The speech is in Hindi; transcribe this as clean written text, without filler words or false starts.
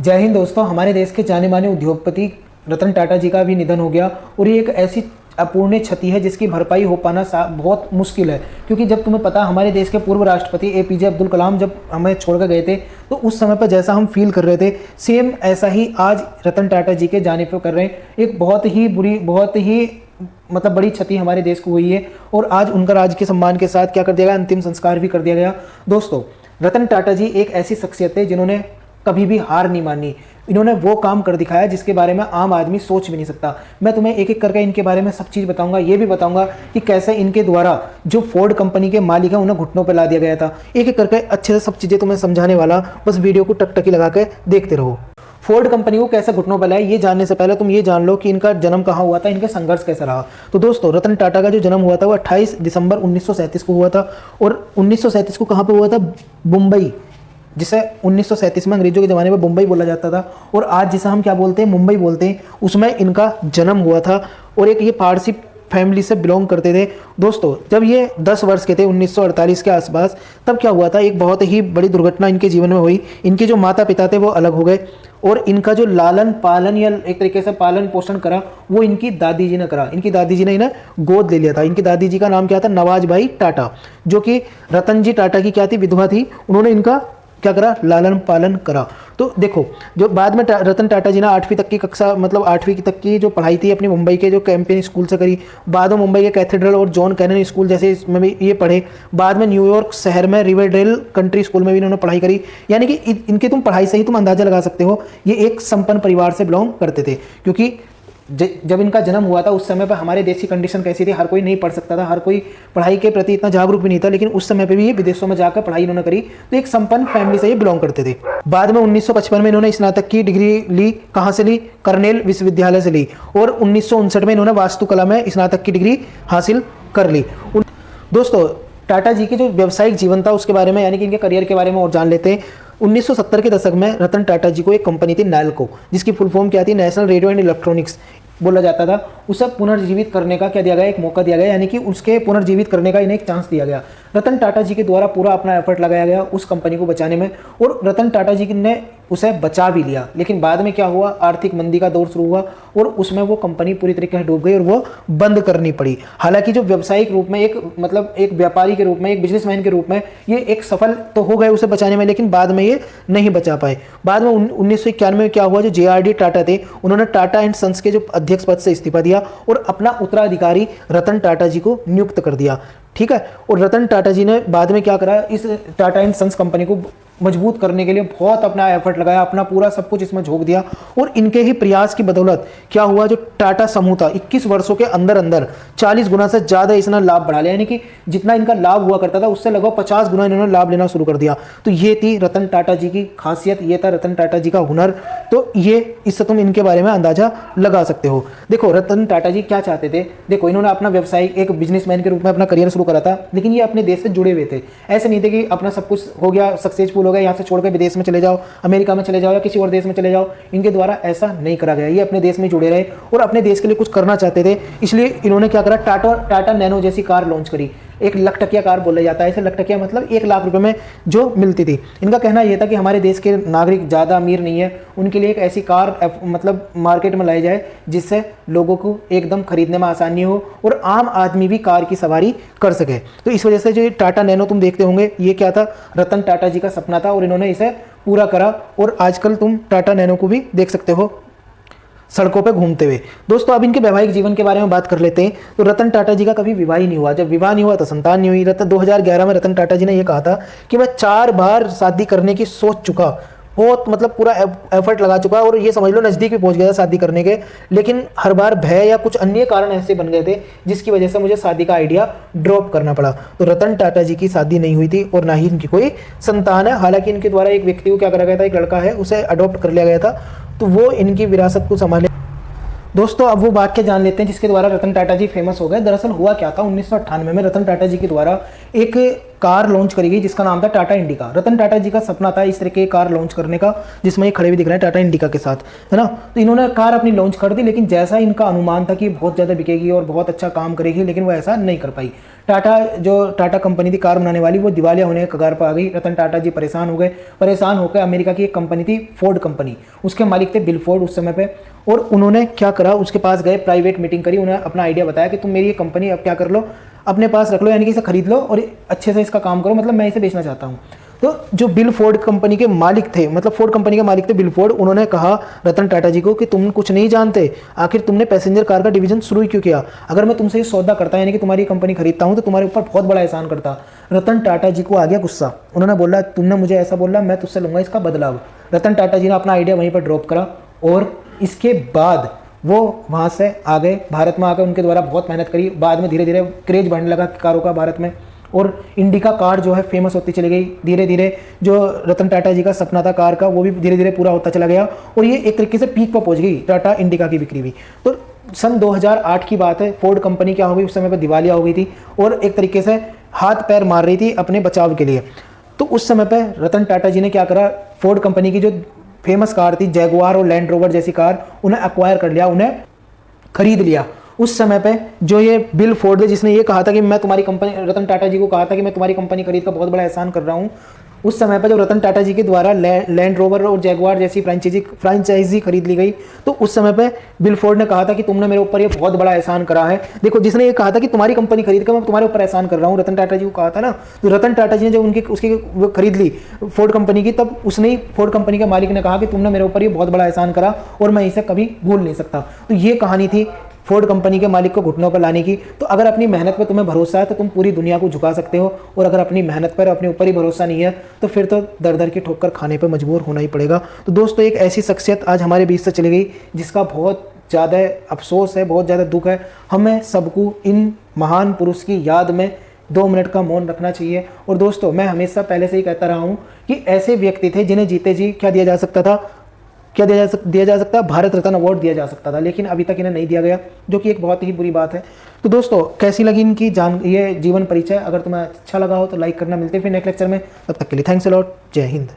जय हिंद दोस्तों। हमारे देश के जाने माने उद्योगपति रतन टाटा जी का भी निधन हो गया और ये एक ऐसी अपूर्णीय क्षति है जिसकी भरपाई हो पाना बहुत मुश्किल है। क्योंकि जब तुम्हें पता, हमारे देश के पूर्व राष्ट्रपति एपीजे अब्दुल कलाम जब हमें छोड़कर गए थे तो उस समय पर जैसा हम फील कर रहे थे, सेम ऐसा ही आज रतन टाटा जी के जाने पर कर रहे हैं। एक बहुत ही बुरी, बहुत ही बड़ी क्षति हमारे देश को हुई है और आज उनका राजकीय सम्मान के साथ क्या कर दिया गया, अंतिम संस्कार भी कर दिया गया। दोस्तों, रतन टाटा जी एक ऐसी शख्सियत है जिन्होंने कभी भी हार नहीं मानी। इन्होंने वो काम कर दिखाया जिसके बारे में आम आदमी सोच भी नहीं सकता। मैं तुम्हें एक एक करके इनके बारे में सब चीज़ बताऊंगा। ये भी बताऊंगा कि कैसे इनके द्वारा जो फोर्ड कंपनी के मालिक हैं उन्हें घुटनों पर ला दिया गया था। एक एक करके अच्छे से सब चीज़ें तुम्हें समझाने वाला, बस वीडियो को टकटकी लगा के देखते रहो। फोर्ड कंपनी को कैसे घुटनों पर लाया, ये जानने से पहले तुम ये जान लो कि इनका जन्म कहाँ हुआ था, इनके संघर्ष कैसा रहा। तो दोस्तों, रतन टाटा का जो जन्म हुआ था वो 28 दिसंबर 1937 को हुआ था और 1937 को कहाँ पर हुआ था, मुंबई, जिसे 1937 में अंग्रेजों के ज़माने में मुंबई बोला जाता था और आज जिसे हम क्या बोलते हैं, मुंबई बोलते हैं, उसमें इनका जन्म हुआ था। और एक ये पारसी फैमिली से बिलोंग करते थे। दोस्तों, जब ये 10 वर्ष के थे 1948 के आसपास, तब क्या हुआ था, एक बहुत ही बड़ी दुर्घटना इनके जीवन में हुई। इनके जो माता पिता थे वो अलग हो गए और इनका जो लालन पालन या एक तरीके से पालन पोषण करा वो इनकी दादी जी ने करा। इनकी दादी जी ने इन्हें गोद ले लिया था। इनकी दादी जी का नाम क्या था, नवाज भाई टाटा, जो कि रतन जी टाटा की क्या थी, विधवा थी। उन्होंने इनका क्या करा, लालन पालन करा। तो देखो, जो बाद में रतन टाटा जी ने 8वीं तक की कक्षा, 8वीं तक की जो पढ़ाई थी अपनी मुंबई के जो कैंपेन स्कूल से करी। बाद में मुंबई के कैथेड्रल और जॉन कैनन स्कूल जैसे इसमें भी ये पढ़े। बाद में न्यूयॉर्क शहर में रिवरडेल कंट्री स्कूल में भी इन्होंने पढ़ाई करी। यानी कि इनकी तुम पढ़ाई से ही तुम अंदाजा लगा सकते हो ये एक संपन्न परिवार से बिलोंग करते थे। क्योंकि जब इनका जन्म हुआ था उस समय पर हमारे देश की कंडीशन कैसी थी, हर कोई नहीं पढ़ सकता था, हर कोई पढ़ाई के प्रति इतना जागरूक भी नहीं था। लेकिन उस समय पे भी ये विदेशों में जाकर पढ़ाई इन्होंने करी। तो एक संपन्न फैमिली से ये बिलोंग करते थे। बाद में 1955 में इन्होंने स्नातक की डिग्री ली। कहाँ से ली, कर्नेल विश्वविद्यालय से ली। और 1959 में इन्होंने वास्तुकला में स्नातक की डिग्री हासिल कर ली। दोस्तों, टाटा जी की जो व्यावसायिक जीवन था उसके बारे में, यानी कि इनके करियर के बारे में और जान लेते हैं। 1970 के दशक में रतन टाटा जी को एक कंपनी थी नैल्को, जिसकी फुल फॉर्म क्या थी, नेशनल रेडियो एंड इलेक्ट्रॉनिक्स बोला जाता था। उसे पुनर्जीवित करने का क्या दिया गया, एक मौका दिया गया, यानी कि उसके पुनर्जीवित करने का इन्हें एक चांस दिया गया। रतन टाटा जी के द्वारा पूरा अपना एफर्ट लगाया गया उस कंपनी को बचाने में और रतन टाटा जी ने उसे बचा भी लिया। लेकिन बाद में क्या हुआ, आर्थिक मंदी का दौर शुरू हुआ और उसमें वो कंपनी पूरी तरीके से डूब गई और वो बंद करनी पड़ी। हालांकि जो व्यावसायिक रूप में एक व्यापारी के रूप में, एक बिजनेसमैन के रूप में ये एक सफल तो हो गए उसे बचाने में, लेकिन बाद में ये नहीं बचा पाए। बाद में 1991 में क्या हुआ, जो JRD टाटा थे उन्होंने टाटा एंड सन्स के जो अध्यक्ष पद से इस्तीफा दिया और अपना उत्तराधिकारी रतन टाटा जी को नियुक्त कर दिया। ठीक है। और रतन टाटा जी ने बाद में क्या करा, इस टाटा एंड सन्स कंपनी को मजबूत करने के लिए बहुत अपना एफर्ट लगाया, अपना पूरा सब कुछ इसमें झोंक दिया। और इनके ही प्रयास की बदौलत क्या हुआ, जो टाटा समूह था 21 वर्षों के अंदर अंदर 40 गुना से ज़्यादा इसने लाभ बढ़ा लिया। यानी कि जितना इनका लाभ हुआ करता था उससे लगभग 50 गुना इन्होंने लाभ लेना शुरू कर दिया। तो ये थी रतन टाटा जी की खासियत, ये था रतन टाटा जी का हुनर। तो ये इससे तुम इनके बारे में अंदाजा लगा सकते हो। देखो, रतन टाटा जी क्या चाहते थे, देखो इन्होंने अपना व्यवसाय एक बिजनेसमैन के रूप में अपना करियर शुरू करा था, लेकिन ये अपने देश से जुड़े हुए थे। ऐसे नहीं थे कि अपना सब कुछ हो गया, सक्सेसफुल हो गया, यहाँ से छोड़कर विदेश में चले जाओ, अमेरिका में चले जाओ या किसी और देश में चले जाओ। इनके द्वारा ऐसा नहीं करा गया। ये अपने देश में जुड़े रहे और अपने देश के लिए कुछ करना चाहते थे। इसलिए इन्होंने क्या करा, टाटा नैनो जैसी कार लॉन्च करी। एक लखटकिया कार बोला जाता है इसे। लखटकिया मतलब 1 लाख रुपए में जो मिलती थी। इनका कहना यह था कि हमारे देश के नागरिक ज़्यादा अमीर नहीं है, उनके लिए एक ऐसी कार मार्केट में लाई जाए जिससे लोगों को एकदम खरीदने में आसानी हो और आम आदमी भी कार की सवारी कर सके। तो इस वजह से जो टाटा नैनो तुम देखते होंगे, ये क्या था, रतन टाटा जी का सपना था और इन्होंने इसे पूरा करा। और आजकल तुम टाटा नैनो को भी देख सकते हो सड़कों पे घूमते हुए। दोस्तों, अब इनके वैवाहिक जीवन के बारे में बात कर लेते हैं। तो रतन टाटा जी का कभी विवाह ही नहीं हुआ। जब विवाह नहीं हुआ तो संतान नहीं हुई। 2011 में रतन टाटा जी ने यह कहा था कि मैं 4 बार शादी करने की सोच चुका, बहुत पूरा एफर्ट लगा चुका और ये समझ लो नज़दीक भी पहुंच गया था शादी करने के, लेकिन हर बार भय या कुछ अन्य कारण ऐसे बन गए थे जिसकी वजह से मुझे शादी का आइडिया ड्रॉप करना पड़ा। तो रतन टाटा जी की शादी नहीं हुई थी और ना ही इनकी कोई संतान है। हालांकि इनके द्वारा एक व्यक्ति को क्या करा गया था, एक लड़का है उसे अडॉप्ट कर लिया गया था, तो वो इनकी विरासत को संभाले। दोस्तों, अब वो वाक्य जान लेते हैं जिसके द्वारा रतन टाटा जी फेमस हो गए। दरअसल हुआ क्या था, 1998 में रतन टाटा जी के द्वारा एक कार लॉन्च करी गई जिसका नाम था टाटा इंडिका। रतन टाटा जी का सपना था इस तरह की कार लॉन्च करने का, जिसमें ये खड़े भी दिख रहे हैं टाटा इंडिका के साथ, है ना। तो इन्होंने कार अपनी लॉन्च कर दी, लेकिन जैसा इनका अनुमान था कि बहुत ज़्यादा बिकेगी और बहुत अच्छा काम करेगी, लेकिन वो ऐसा नहीं कर पाई। टाटा कंपनी थी कार बनाने वाली, वो दिवालिया होने के कगार पर आ गई। रतन टाटा जी परेशान हो गए। परेशान होकर अमेरिका की एक कंपनी थी फोर्ड कंपनी, उसके मालिक थे बिल फोर्ड उस समय पे, और उन्होंने क्या करा, उसके पास गए, प्राइवेट मीटिंग करी, उन्हें अपना आइडिया बताया कि तुम मेरी ये कंपनी अब क्या कर लो, अपने पास रख लो, यानी कि इसे खरीद लो और अच्छे से इसका काम करो, मतलब मैं इसे बेचना चाहता हूँ। तो जो बिल फोर्ड कंपनी के मालिक थे, मतलब फोर्ड कंपनी के मालिक थे बिल फोर्ड, उन्होंने कहा रतन टाटा जी को कि तुम कुछ नहीं जानते, आखिर तुमने पैसेंजर कार का डिवीजन शुरू ही क्यों किया? अगर मैं तुमसे ये सौदा करता, यानी कि तुम्हारी कंपनी खरीदता हूँ, तो तुम्हारे ऊपर बहुत बड़ा एहसान करता। रतन टाटा जी को आ गया गुस्सा, उन्होंने बोला तुमने मुझे ऐसा बोला, मैं तुझसे लूंगा इसका बदलाव। रतन टाटा जी ने अपना आइडिया वहीं पर ड्रॉप करा और इसके बाद वो वहाँ से आ गए, भारत में आकर उनके द्वारा बहुत मेहनत करी। बाद में धीरे धीरे क्रेज बढ़ने लगा कारों का भारत में, और इंडिका कार जो है फेमस होती चली गई। धीरे धीरे जो रतन टाटा जी का सपना था कार का, वो भी धीरे धीरे पूरा होता चला गया, और ये एक तरीके से पीक पर पहुंच गई टाटा इंडिका की बिक्री भी। तो सन 2008 की बात है, फोर्ड कंपनी क्या हो गई, उस समय पर दिवालिया हो गई थी और एक तरीके से हाथ पैर मार रही थी अपने बचाव के लिए। तो उस समय पर रतन टाटा जी ने क्या करा, फोर्ड कंपनी की जो फेमस कार थी जैगुआर और लैंड रोवर जैसी कार, उन्हें एक्वायर कर लिया, उन्हें खरीद लिया। उस समय पे जो ये बिल फोर्ड है, जिसने ये कहा था कि मैं तुम्हारी कंपनी, रतन टाटा जी को कहा था कि मैं तुम्हारी कंपनी खरीद कर बहुत बड़ा एहसान कर रहा हूँ, उस समय पर जब रतन टाटा जी के द्वारा लैंड रोवर और जैगुआर जैसी फ्रेंचाइजी खरीद ली गई, तो उस समय पे बिल फोर्ड ने कहा था कि तुमने मेरे ऊपर ये बहुत बड़ा एहसान करा है। देखो, जिसने ये कहा था कि तुम्हारी कंपनी खरीद कर मैं तुम्हारे ऊपर एहसान कर रहा हूँ, रतन टाटा जी को कहा था ना, तो रतन टाटा जी ने जब उसकी वो खरीद ली फोर्ड कंपनी की, तब उसने ही फोर्ड कंपनी के मालिक ने कहा कि तुमने मेरे ऊपर ये बहुत बड़ा एहसान करा और मैं इसे कभी भूल नहीं सकता। तो ये कहानी थी फोर्ड कंपनी के मालिक को घुटनों पर लाने की। तो अगर अपनी मेहनत पर तुम्हें भरोसा है तो तुम पूरी दुनिया को झुका सकते हो, और अगर अपनी मेहनत पर, अपने ऊपर ही भरोसा नहीं है, तो फिर तो दर दर की ठोकर खाने पर मजबूर होना ही पड़ेगा। तो दोस्तों, एक ऐसी शख्सियत आज हमारे बीच से चली गई जिसका बहुत ज़्यादा अफसोस है, बहुत ज़्यादा दुख है। हमें सबको इन महान पुरुष की याद में 2 मिनट का मौन रखना चाहिए। और दोस्तों, मैं हमेशा पहले से ही कहता रहा हूँ कि ऐसे व्यक्ति थे जिन्हें जीते जी क्या दिया जा सकता था, क्या दिया जा सकता है, भारत रत्न अवार्ड दिया जा सकता था, लेकिन अभी तक इन्हें नहीं दिया गया, जो कि एक बहुत ही बुरी बात है। तो दोस्तों, कैसी लगी इनकी ये जीवन परिचय? अगर तुम्हें अच्छा लगा हो तो लाइक करना। मिलते हैं फिर नेक्स्ट लेक्चर में, तब तक के लिए थैंक्स अ लॉट। जय हिंद।